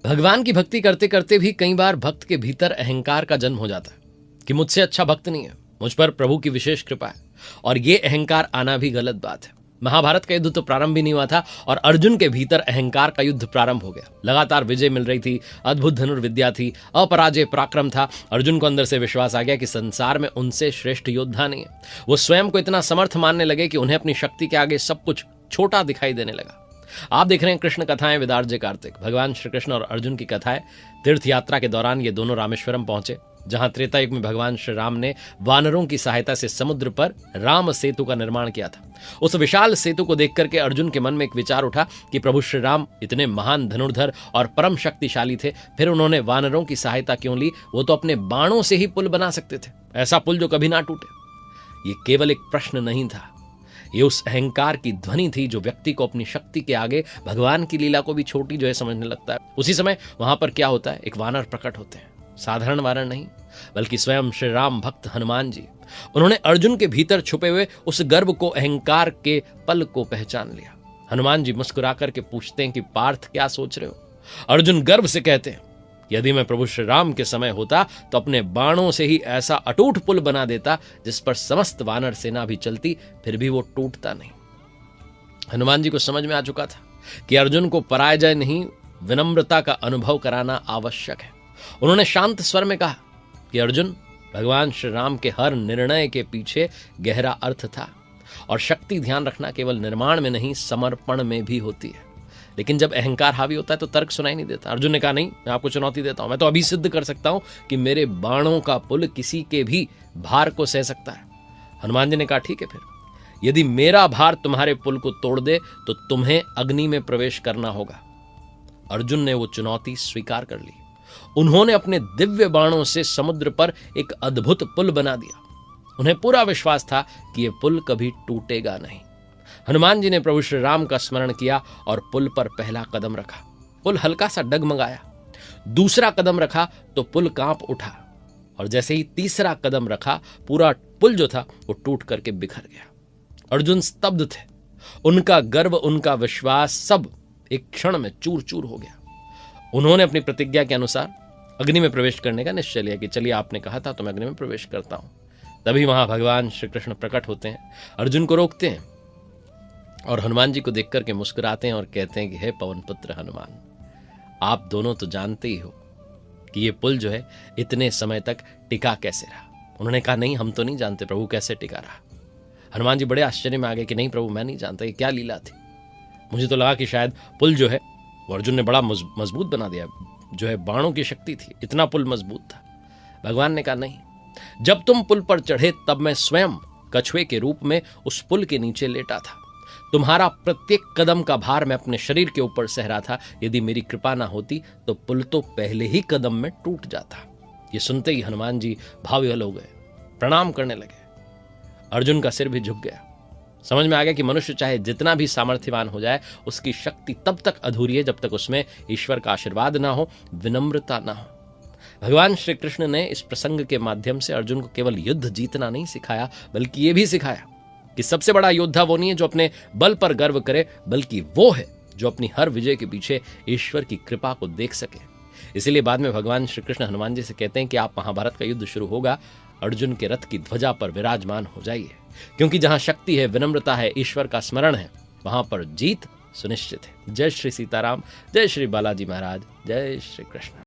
भगवान की भक्ति करते करते भी कई बार भक्त के भीतर अहंकार का जन्म हो जाता है कि मुझसे अच्छा भक्त नहीं है, मुझ पर प्रभु की विशेष कृपा है। और ये अहंकार आना भी गलत बात है। महाभारत का युद्ध तो प्रारंभ भी नहीं हुआ था और अर्जुन के भीतर अहंकार का युद्ध प्रारंभ हो गया। लगातार विजय मिल रही थी, अद्भुत धनुर्विद्या थी, अपराजय पराक्रम था। अर्जुन को अंदर से विश्वास आ गया कि संसार में उनसे श्रेष्ठ योद्धा नहीं है। वो स्वयं को इतना समर्थ मानने लगे कि उन्हें अपनी शक्ति के आगे सब कुछ छोटा दिखाई देने लगा। आप देख रहे हैं कृष्ण कथाएं विदार्ज्य कार्तिक। भगवान श्री कृष्ण और अर्जुन की कथाएं। तीर्थ यात्रा के दौरान ये दोनों रामेश्वरम पहुंचे, जहां त्रेता युग में भगवान श्री राम ने वानरों की सहायता से समुद्र पर राम सेतु का निर्माण किया था। उस विशाल सेतु को देख करके अर्जुन के मन में एक विचार उठा कि प्रभु श्री राम इतने महान धनुर्धर और परम शक्तिशाली थे, फिर उन्होंने वानरों की सहायता क्यों ली? वो तो अपने बाणों से ही पुल बना सकते थे, ऐसा पुल जो कभी ना टूटे। ये केवल एक प्रश्न नहीं था, ये उस अहंकार की ध्वनि थी जो व्यक्ति को अपनी शक्ति के आगे भगवान की लीला को भी छोटी जो है समझने लगता है। उसी समय वहां पर क्या होता है, एक वानर प्रकट होते हैं। साधारण वानर नहीं, बल्कि स्वयं श्री राम भक्त हनुमान जी। उन्होंने अर्जुन के भीतर छुपे हुए उस गर्व को, अहंकार के पल को पहचान लिया। हनुमान जी मुस्कुरा करके पूछते हैं कि पार्थ क्या सोच रहे हो? अर्जुन गर्व से कहते हैं, यदि मैं प्रभु श्री राम के समय होता तो अपने बाणों से ही ऐसा अटूट पुल बना देता जिस पर समस्त वानर सेना भी चलती, फिर भी वो टूटता नहीं। हनुमान जी को समझ में आ चुका था कि अर्जुन को पराजय नहीं, विनम्रता का अनुभव कराना आवश्यक है। उन्होंने शांत स्वर में कहा कि अर्जुन, भगवान श्री राम के हर निर्णय के पीछे गहरा अर्थ था और शक्ति, ध्यान रखना, केवल निर्माण में नहीं समर्पण में भी होती है। लेकिन जब अहंकार हावी होता है तो तर्क सुनाई नहीं देता। अर्जुन ने कहा, नहीं, मैं आपको चुनौती देता हूं, मैं तो अभी सिद्ध कर सकता हूं कि मेरे बाणों का पुल किसी के भी भार को सह सकता है। हनुमान जी ने कहा, ठीक है, फिर यदि मेरा भार तुम्हारे पुल को तोड़ दे तो तुम्हें अग्नि में प्रवेश करना होगा। अर्जुन ने वो चुनौती स्वीकार कर ली। उन्होंने अपने दिव्य बाणों से समुद्र पर एक अद्भुत पुल बना दिया। उन्हें पूरा विश्वास था कि यह पुल कभी टूटेगा नहीं। हनुमान जी ने प्रभु श्री राम का स्मरण किया और पुल पर पहला कदम रखा। पुल हल्का सा डगमगाया। दूसरा कदम रखा तो पुल कांप उठा और जैसे ही तीसरा कदम रखा, पूरा पुल जो था वो टूट करके बिखर गया। अर्जुन स्तब्ध थे। उनका गर्व, उनका विश्वास सब एक क्षण में चूर चूर हो गया। उन्होंने अपनी प्रतिज्ञा के अनुसार अग्नि में प्रवेश करने का निश्चय लिया कि चलिए, आपने कहा था तो मैं अग्नि में प्रवेश करता हूं। तभी वहां भगवान श्री कृष्ण प्रकट होते हैं, अर्जुन को रोकते हैं और हनुमान जी को देख करके मुस्कुराते हैं और कहते हैं कि हे पवन पुत्र हनुमान, आप दोनों तो जानते ही हो कि ये पुल जो है इतने समय तक टिका कैसे रहा। उन्होंने कहा, नहीं, हम तो नहीं जानते प्रभु कैसे टिका रहा। हनुमान जी बड़े आश्चर्य में आ गए कि नहीं प्रभु, मैं नहीं जानता, ये क्या लीला थी। मुझे तो लगा कि शायद पुल जो है वो अर्जुन ने बड़ा मजबूत बना दिया, जो है बाणों की शक्ति थी, इतना पुल मजबूत था। भगवान ने कहा, नहीं, जब तुम पुल पर चढ़े तब मैं स्वयं कछुए के रूप में उस पुल के नीचे लेटा था। तुम्हारा प्रत्येक कदम का भार मैं अपने शरीर के ऊपर सह रहा था। यदि मेरी कृपा ना होती तो पुल तो पहले ही कदम में टूट जाता। ये सुनते ही हनुमान जी भावविहल हो गए, प्रणाम करने लगे। अर्जुन का सिर भी झुक गया। समझ में आ गया कि मनुष्य चाहे जितना भी सामर्थ्यवान हो जाए, उसकी शक्ति तब तक अधूरी है जब तक उसमें ईश्वर का आशीर्वाद ना हो, विनम्रता ना हो। भगवान श्री कृष्ण ने इस प्रसंग के माध्यम से अर्जुन को केवल युद्ध जीतना नहीं सिखाया, बल्कि ये भी सिखाया कि सबसे बड़ा योद्धा वो नहीं है जो अपने बल पर गर्व करे, बल्कि वो है जो अपनी हर विजय के पीछे ईश्वर की कृपा को देख सके। इसीलिए बाद में भगवान श्री कृष्ण हनुमान जी से कहते हैं कि आप महाभारत का युद्ध शुरू होगा, अर्जुन के रथ की ध्वजा पर विराजमान हो जाइए, क्योंकि जहां शक्ति है, विनम्रता है, ईश्वर का स्मरण है, वहां पर जीत सुनिश्चित है। जय श्री सीताराम, जय श्री बालाजी महाराज, जय श्री कृष्ण।